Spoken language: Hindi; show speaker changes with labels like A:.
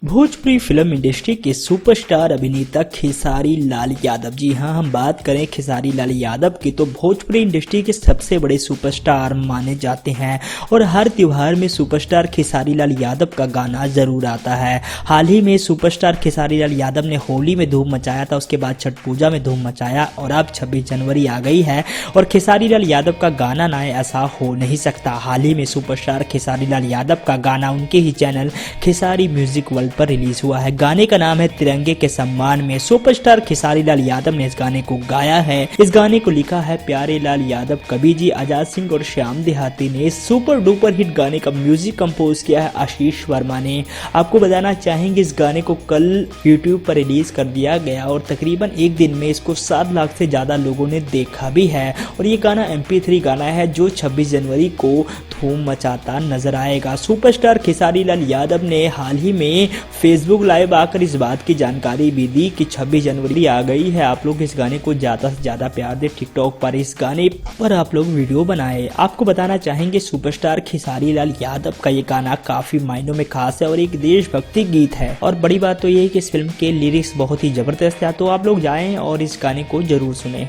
A: भोजपुरी फिल्म इंडस्ट्री के सुपरस्टार अभिनेता खेसारी लाल यादव। जी हाँ, हम बात करें खेसारी लाल यादव की तो भोजपुरी इंडस्ट्री के सबसे बड़े सुपरस्टार माने जाते हैं और हर त्योहार में सुपरस्टार खेसारी लाल यादव का गाना जरूर आता है। हाल ही में सुपरस्टार खेसारी लाल यादव ने होली में धूम मचाया था, उसके बाद छठ पूजा में धूम मचाया और अब 26 जनवरी आ गई है और खेसारी लाल यादव का गाना ना आए ऐसा हो नहीं सकता। हाल ही में सुपरस्टार खेसारी लाल यादव का गाना उनके ही चैनल खेसारी म्यूजिक वर्ल्ड पर रिलीज हुआ है। गाने का नाम है तिरंगे के सम्मान में। सुपरस्टार खेसारी लाल यादव ने इस गाने को गाया है। इस गाने को लिखा है प्यारे लाल यादव, कवि जी आजाद सिंह और श्याम देहाती ने। सुपर डुपर हिट गाने का म्यूजिक कंपोज किया है आशीष वर्मा ने। आपको बताना चाहेंगे इस गाने को कल यूट्यूब पर रिलीज कर दिया गया और तकरीबन एक दिन में इसको 7 लाख से ज्यादा लोगों ने देखा भी है और ये गाना MP3 गाना है जो 26 जनवरी को धूम मचाता नजर आएगा। सुपरस्टार खेसारी लाल यादव ने हाल ही में फेसबुक लाइव आकर इस बात की जानकारी भी दी कि 26 जनवरी आ गई है, आप लोग इस गाने को ज्यादा से ज्यादा प्यार दे। टिकटॉक पर इस गाने पर आप लोग वीडियो बनाए। आपको बताना चाहेंगे सुपरस्टार खेसारी लाल यादव का ये गाना काफी मायनों में खास है और एक देशभक्ति गीत है और बड़ी बात तो ये है कि इस फिल्म के लिरिक्स बहुत ही जबरदस्त है। तो आप लोग जाएं और इस गाने को जरूर सुने।